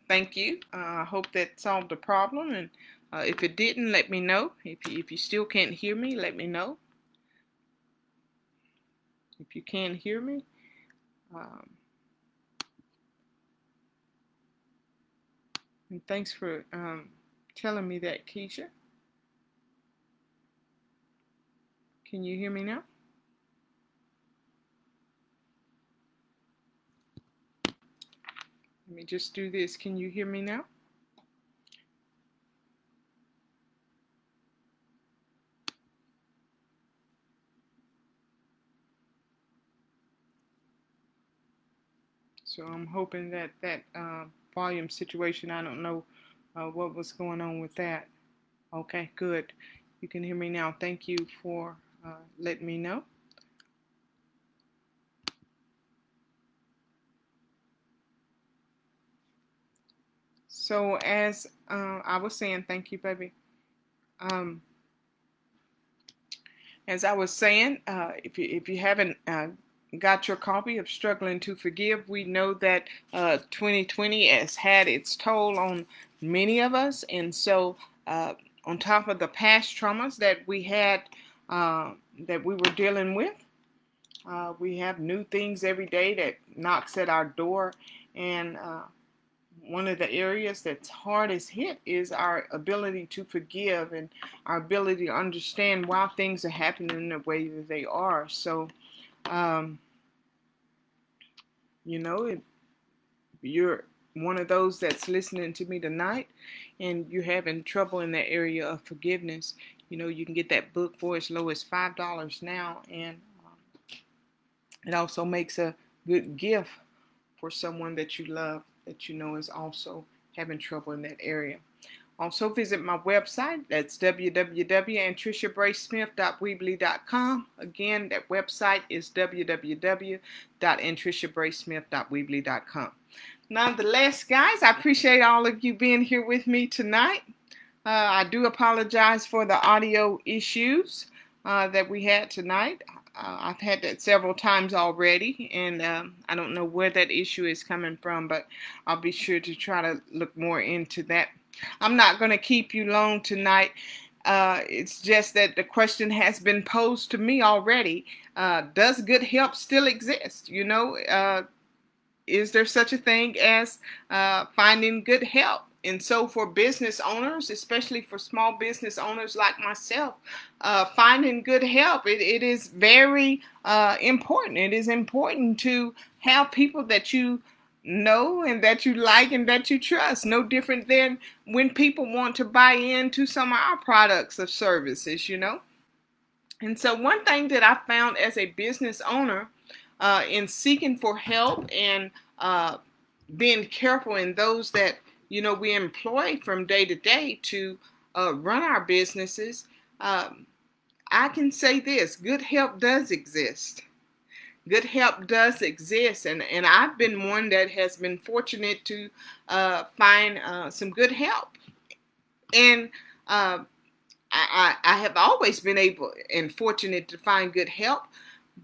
Thank you. I hope that solved the problem. And if it didn't, let me know. If you still can't hear me, let me know. If you can't hear me. Um, and thanks for telling me that, Keisha. Can you hear me now? Let me just do this. Can you hear me now? So I'm hoping that volume situation, I don't know what was going on with that. Okay, good. You can hear me now. Thank you for letting me know. So as I was saying, thank you, baby. As I was saying, if you haven't got your copy of Struggling to Forgive, we know that 2020 has had its toll on many of us, and so on top of the past traumas that we had, that we were dealing with, we have new things every day that knocks at our door, and one of the areas that's hardest hit is our ability to forgive and our ability to understand why things are happening in the way that they are. So, um, if you're one of those that's listening to me tonight and you're having trouble in that area of forgiveness, you can get that book for as low as $5 now, and it also makes a good gift for someone that you love that is also having trouble in that area. Also visit my website. That's www.antriciabraysmith.weebly.com. Again, that website is www.antriciabraysmith.weebly.com. Nonetheless, guys, I appreciate all of you being here with me tonight. I do apologize for the audio issues that we had tonight. I've had that several times already, and I don't know where that issue is coming from, but I'll be sure to try to look more into that. I'm not going to keep you long tonight. It's just that the question has been posed to me already. Does good help still exist? Is there such a thing as finding good help? And so for business owners, especially for small business owners like myself, finding good help, it is very important. It is important to have people that you know and that you like and that you trust. No different than when people want to buy into some of our products or services. And so one thing that I found as a business owner in seeking for help and being careful in those that we employ from day to day to run our businesses, I can say this: good help does exist. Good help does exist, and I've been one that has been fortunate to find some good help, and I have always been able and fortunate to find good help,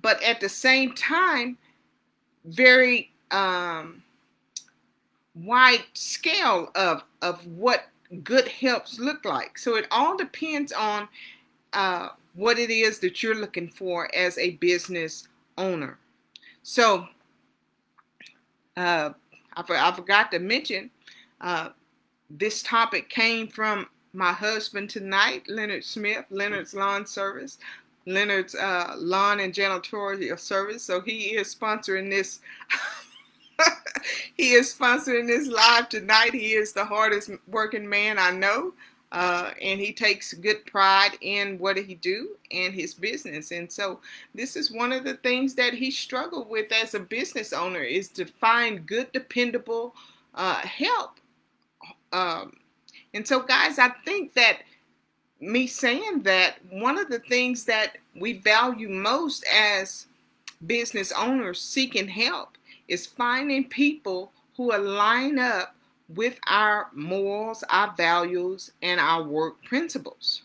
but at the same time, very wide scale of what good helps look like. So it all depends on what it is that you're looking for as a business owner. So I forgot to mention this topic came from my husband tonight, Leonard Smith, Leonard's Lawn Service, Leonard's Lawn and Janitorial Service. So he is sponsoring this. He is sponsoring this live tonight. He is the hardest working man I know, and he takes good pride in what he do and his business. And so this is one of the things that he struggled with as a business owner, is to find good, dependable help. And so, guys, I think that me saying that, one of the things that we value most as business owners seeking help is finding people who align up with our morals, our values, and our work principles.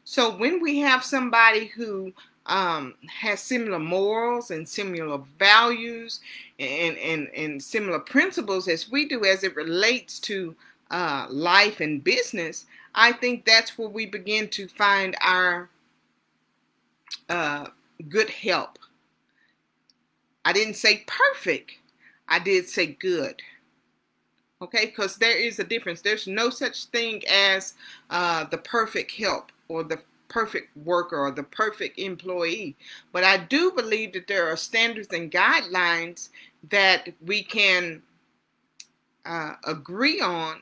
So when we have somebody who has similar morals and similar values and similar principles as we do as it relates to life and business, I think that's where we begin to find our good help. I didn't say perfect. I did say good. Okay, because there is a difference. There's no such thing as the perfect help or the perfect worker or the perfect employee. But I do believe that there are standards and guidelines that we can agree on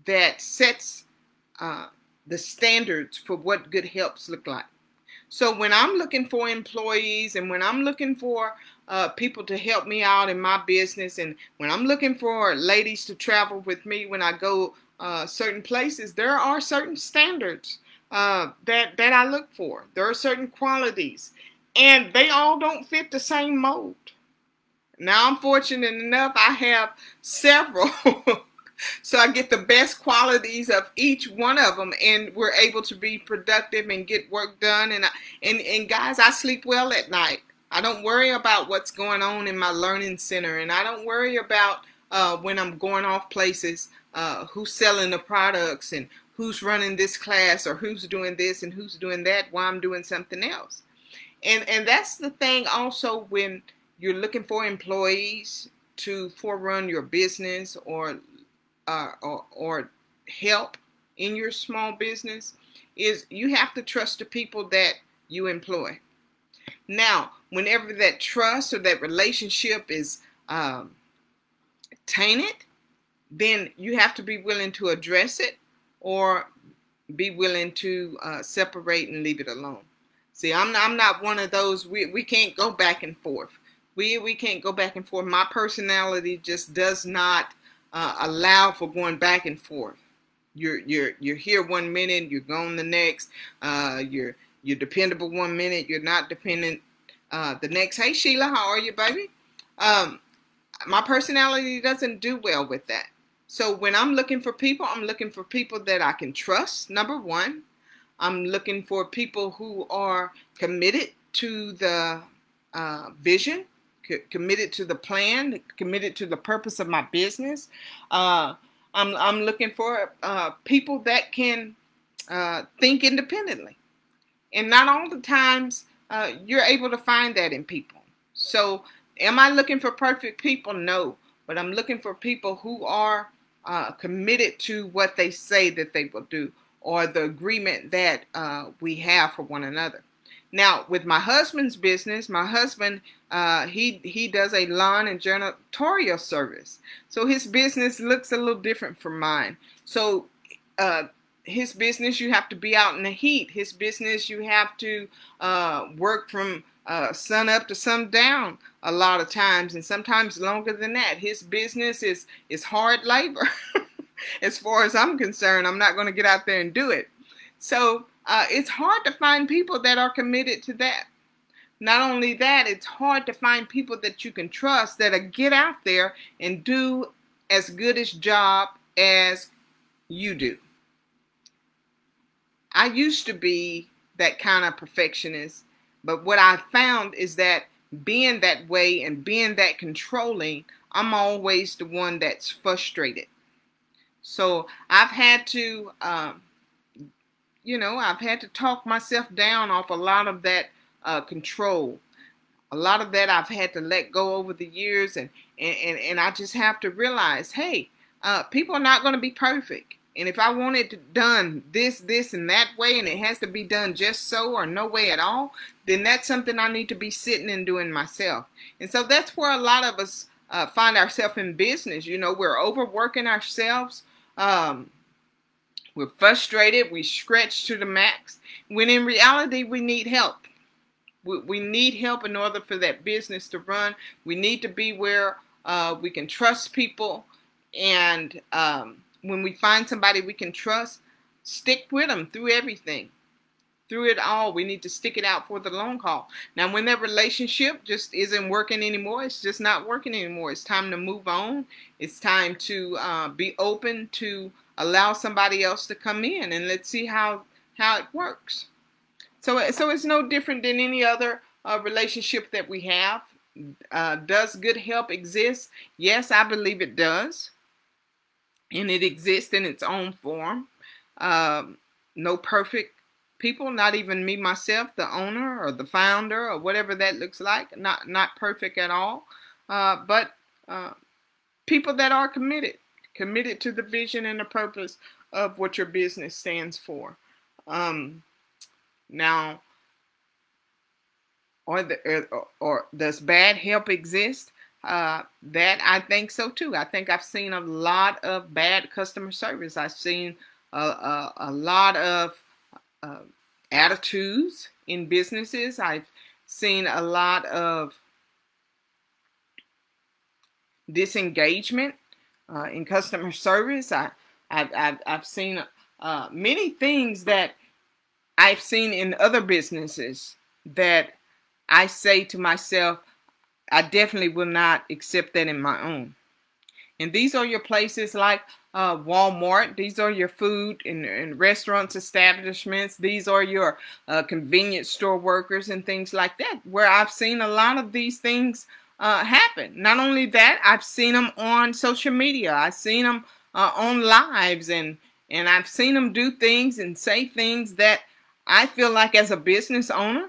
that sets the standards for what good helps look like. So when I'm looking for employees and when I'm looking for people to help me out in my business, and when I'm looking for ladies to travel with me when I go certain places, there are certain standards that I look for. There are certain qualities, and they all don't fit the same mold. Now I'm fortunate enough, I have several. So I get the best qualities of each one of them, and we're able to be productive and get work done. And guys, I sleep well at night. I don't worry about what's going on in my learning center, and I don't worry about when I'm going off places, who's selling the products and who's running this class or who's doing this and who's doing that while I'm doing something else. And that's the thing also when you're looking for employees to forerun your business or help in your small business, is you have to trust the people that you employ. Now, whenever that trust or that relationship is tainted, then you have to be willing to address it or be willing to separate and leave it alone. See, I'm not one of those. We can't go back and forth. We can't go back and forth. My personality just does not allow for going back and forth. You're here one minute, you're gone the next. You're dependable one minute, you're not dependent the next. Hey Sheila, how are you, baby? My personality doesn't do well with that. So when I'm looking for people, I'm looking for people that I can trust. Number one, I'm looking for people who are committed to the vision, committed to the plan, committed to the purpose of my business. I'm looking for people that can think independently. And not all the times you're able to find that in people. So am I looking for perfect people? No. But I'm looking for people who are committed to what they say that they will do, or the agreement that we have for one another. Now, with my husband's business, my husband, he does a lawn and janitorial service. So his business looks a little different from mine. So his business, you have to be out in the heat. His business, you have to work from sun up to sundown a lot of times, and sometimes longer than that. His business is hard labor. As far as I'm concerned, I'm not going to get out there and do it. So it's hard to find people that are committed to that. Not only that, it's hard to find people that you can trust that get out there and do as good a job as you do. I used to be that kind of perfectionist, but what I found is that being that way and being that controlling, I'm always the one that's frustrated. So I've had to, I've had to talk myself down off a lot of that control. A lot of that I've had to let go over the years, and I just have to realize, hey, people are not going to be perfect. And if I want it done this, and that way, and it has to be done just so or no way at all, then that's something I need to be sitting and doing myself. And so that's where a lot of us find ourselves in business. We're overworking ourselves. We're frustrated. We stretch to the max. When in reality, we need help. We need help in order for that business to run. We need to be where we can trust people. And when we find somebody we can trust, stick with them through everything. Through it all, we need to stick it out for the long haul. Now, when that relationship just isn't working anymore, it's just not working anymore. It's time to move on. It's time to be open to allow somebody else to come in, and let's see how it works. So it's no different than any other relationship that we have. Does good help exist? Yes, I believe it does. And it exists in its own form. No perfect people, not even me myself, the owner or the founder or whatever that looks like. Not perfect at all. But people that are committed to the vision and the purpose of what your business stands for. Now, or does bad help exist? That I think so too. I think I've seen a lot of bad customer service. I've seen a lot of attitudes in businesses. I've seen a lot of disengagement in customer service. I've seen many things that I've seen in other businesses that I say to myself, I definitely will not accept that in my own. And these are your places like Walmart. These are your food and restaurants, establishments. These are your convenience store workers and things like that, where I've seen a lot of these things happen. Not only that, I've seen them on social media. I've seen them on lives, and I've seen them do things and say things that I feel like as a business owner,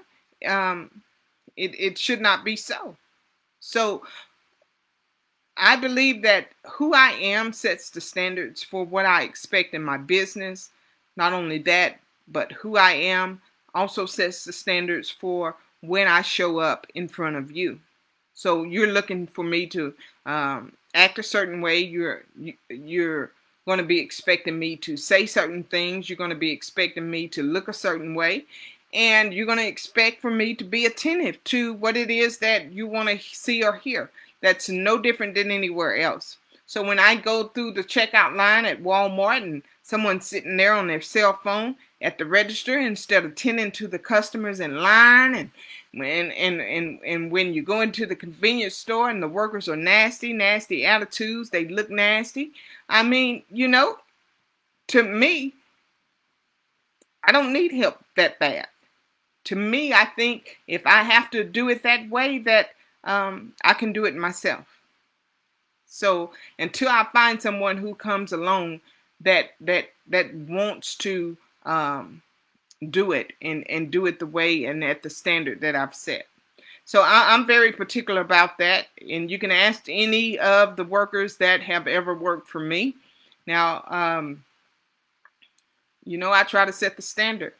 it should not be so. So I believe that who I am sets the standards for what I expect in my business. Not only that, but who I am also sets the standards for when I show up in front of you. So you're looking for me to act a certain way. You're going to be expecting me to say certain things. You're going to be expecting me to look a certain way. And you're going to expect for me to be attentive to what it is that you want to see or hear. That's no different than anywhere else. So when I go through the checkout line at Walmart and someone's sitting there on their cell phone at the register instead of tending to the customers in line, and when you go into the convenience store and the workers are nasty attitudes, they look nasty. I mean, to me, I don't need help that bad. To me, I think if I have to do it that way, that I can do it myself. So until I find someone who comes along that wants to do it and do it the way and at the standard that I've set. So I'm very particular about that. And you can ask any of the workers that have ever worked for me. Now, I try to set the standard.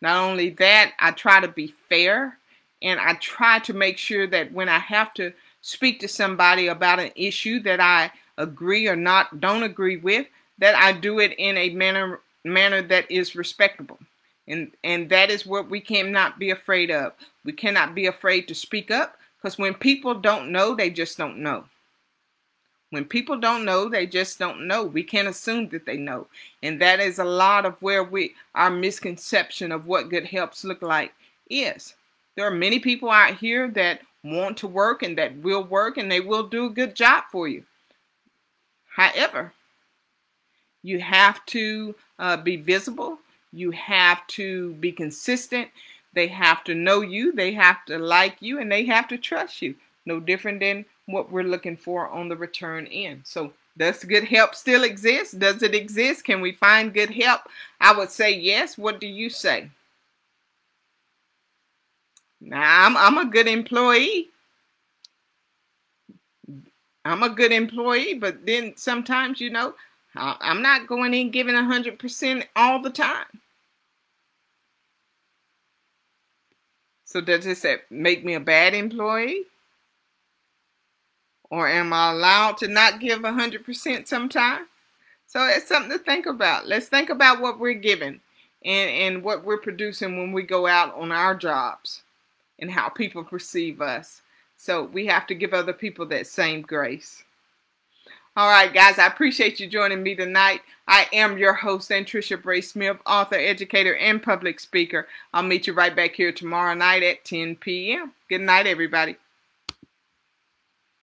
Not only that, I try to be fair, and I try to make sure that when I have to speak to somebody about an issue that I agree or don't agree with, that I do it in a manner that is respectable. And that is what we cannot be afraid of. We cannot be afraid to speak up, because when people don't know, they just don't know. When people don't know, they just don't know. We can't assume that they know. And that is a lot of where our misconception of what good helps look like is. There are many people out here that want to work and that will work, and they will do a good job for you. However, you have to be visible. You have to be consistent. They have to know you. They have to like you, and they have to trust you. No different than what we're looking for on the return end. So does good help still exist? Does it exist? Can we find good help? I would say yes. What do you say? Now, I'm a good employee. I'm a good employee, but then sometimes, I'm not going in giving 100% all the time. So does this make me a bad employee? Or am I allowed to not give 100% sometimes? So it's something to think about. Let's think about what we're giving and what we're producing when we go out on our jobs and how people perceive us. So we have to give other people that same grace. All right, guys, I appreciate you joining me tonight. I am your host, Anntricia Bray Smith, author, educator, and public speaker. I'll meet you right back here tomorrow night at 10 p.m. Good night, everybody.